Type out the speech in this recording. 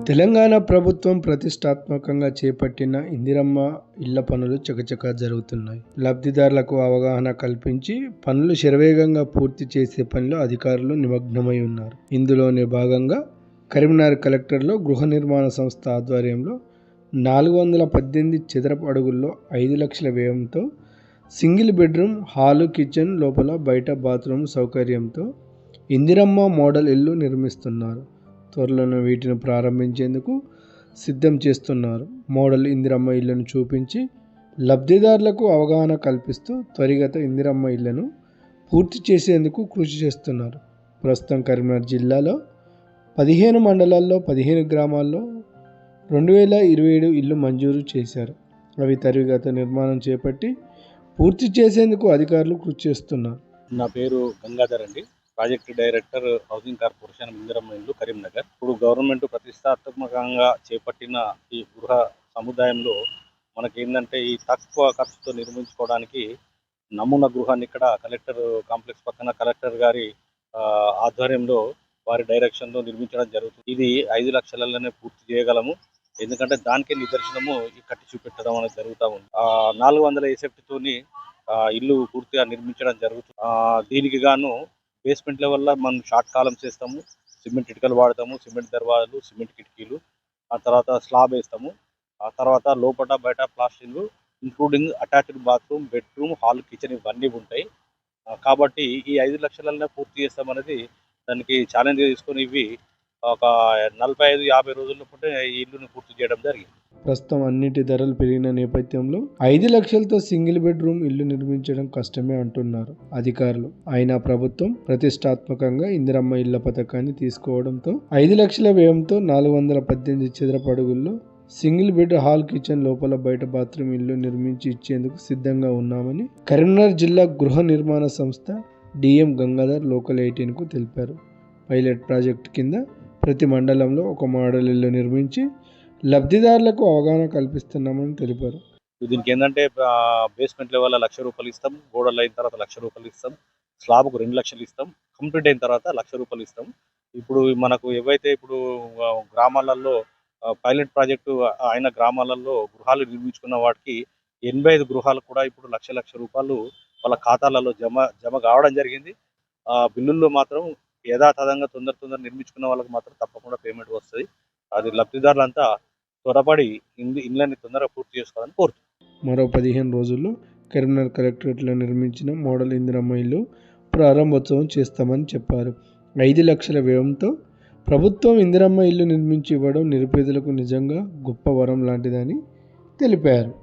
తెలంగాణ ప్రభుత్వం ప్రతిష్టాత్మకంగా చేపట్టిన ఇందిరమ్మ ఇళ్ల పనులు చకచకా జరుగుతున్నాయి. లబ్ధిదారులకు అవగాహన కల్పించి పనులు శరవేగంగా పూర్తి చేసే పనిలో అధికారులు నిమగ్నమై ఉన్నారు. ఇందులోనే భాగంగా కరీంనగర్ కలెక్టర్లో గృహ నిర్మాణ సంస్థ ఆధ్వర్యంలో 418 చదరపు అడుగుల్లో 5 లక్షల వ్యయంతో సింగిల్ బెడ్రూమ్, హాలు, కిచెన్, లోపల బయట బాత్రూమ్ సౌకర్యంతో ఇందిరమ్మ మోడల్ ఇల్లు నిర్మిస్తున్నారు. త్వరలోనే వీటిని ప్రారంభించేందుకు సిద్ధం చేస్తున్నారు. మోడల్ ఇందిరమ్మ ఇళ్లను చూపించి లబ్ధిదారులకు అవగాహన కల్పిస్తూ త్వరిత ఇందిరమ్మ ఇళ్లను పూర్తి చేసేందుకు కృషి చేస్తున్నారు. ప్రస్తుతం కరీంనగర్ జిల్లాలో 15 మండలాల్లో 15 గ్రామాల్లో 2027 ఇళ్లు మంజూరు చేశారు. అవి త్వరిత నిర్మాణం చేపట్టి పూర్తి చేసేందుకు అధికారులు కృషి చేస్తున్నారు. నా పేరు గంగాధర్ అండి, project director, housing corporation Indiramma ఇల్లు, కరీంనగర్. ఇప్పుడు గవర్నమెంట్ ప్రతిష్టాత్మకంగా చేపట్టిన ఈ గృహ సముదాయంలో మనకేంటంటే ఈ తక్కువ ఖర్చుతో నిర్మించుకోవడానికి నమూనా గృహాన్ని ఇక్కడ కలెక్టర్ కాంప్లెక్స్ పక్కన కలెక్టర్ గారి ఆధ్వర్యంలో వారి డైరెక్షన్లో నిర్మించడం జరుగుతుంది. ఇది 5 లక్షలలోనే పూర్తి చేయగలము. ఎందుకంటే దానికే నిదర్శనము ఈ కట్టి చూపెట్టడం అనేది జరుగుతూ ఉంది. 400 ఎసెప్ట్తోని ఇల్లు పూర్తిగా నిర్మించడం జరుగుతుంది. దీనికి గాను బేస్మెంట్ లెవెల్లో మనం షార్ట్ కాలమ్స్ వేస్తాము, సిమెంట్ ఇటుకలు వాడతాము, సిమెంట్ దర్వాజాలు, సిమెంట్ కిటికీలు, ఆ తర్వాత స్లాబ్ వేస్తాము. ఆ తర్వాత లోపల బయట plastering including attached bathroom, bedroom, hall, kitchen ఇవన్నీ ఉంటాయి. కాబట్టి ఈ 5 లక్షలనే పూర్తి చేస్తామనేది దానికి ఛాలెంజ్గా తీసుకొని ఇవి ఒక 45-50 రోజుల్లో పూటే ఈ ఇల్లుని పూర్తి చేయడం జరిగింది. ప్రస్తుతం అన్నిటి ధరలు పెరిగిన నేపథ్యంలో 5 లక్షలతో సింగిల్ బెడ్రూమ్ ఇల్లు నిర్మించడం కష్టమే అంటున్నారు అధికారులు. అయినా ప్రభుత్వం ప్రతిష్టాత్మకంగా ఇందిరమ్మ ఇళ్ల పథకాన్ని తీసుకోవడంతో 5 లక్షల వ్యయంతో 418 చదరపు అడుగుల్లో సింగిల్ బెడ్, హాల్, కిచెన్, లోపల బయట బాత్రూమ్ ఇల్లు నిర్మించి ఇచ్చేందుకు సిద్ధంగా ఉన్నామని కరీంనగర్ జిల్లా గృహ నిర్మాణ సంస్థ డిఎం గంగాధర్ లోకల్ 18కు తెలిపారు. పైలట్ ప్రాజెక్టు కింద ప్రతి మండలంలో ఒక మోడల్ ఇల్లు నిర్మించి లబ్ధిదారులకు అవగాహన కల్పిస్తున్నామని తెలిపారు. దీనికి ఏంటంటే బేస్మెంట్ లెవెల్ 1 లక్ష రూపాయలు ఇస్తాం, గోడలు అయిన తర్వాత 1 లక్ష రూపాయలు ఇస్తాం, స్లాబ్కు 2 లక్షలు ఇస్తాం, కంప్లీట్ అయిన తర్వాత 1 లక్ష రూపాయలు ఇస్తాం. ఇప్పుడు మనకు ఏవైతే ఇప్పుడు గ్రామాలలో పైలట్ ప్రాజెక్టు అయిన గ్రామాలలో గృహాలు నిర్మించుకున్న వాటికి 85 గృహాలు కూడా ఇప్పుడు 1 లక్ష రూపాయలు వాళ్ళ ఖాతాలలో జమ కావడం జరిగింది. బిల్లుల్లో మాత్రం యథాతథంగా తొందర నిర్మించుకున్న వాళ్ళకి మాత్రం తప్పకుండా పేమెంట్ వస్తుంది. అది లబ్ధిదారులంతా త్వరపడి ఇళ్ళని తొందరగా పూర్తి చేసుకోవాలని కోరుతుంది. మరో 15 రోజుల్లో కరీంనగర్ కలెక్టరేట్లో నిర్మించిన మోడల్ ఇందిరమ్మ ఇల్లు ప్రారంభోత్సవం చేస్తామని చెప్పారు. 5 లక్షల వ్యయంతో ప్రభుత్వం ఇందిరమ్మ ఇల్లు నిర్మించి ఇవ్వడం నిరుపేదలకు నిజంగా గొప్ప వరం లాంటిదని తెలిపారు.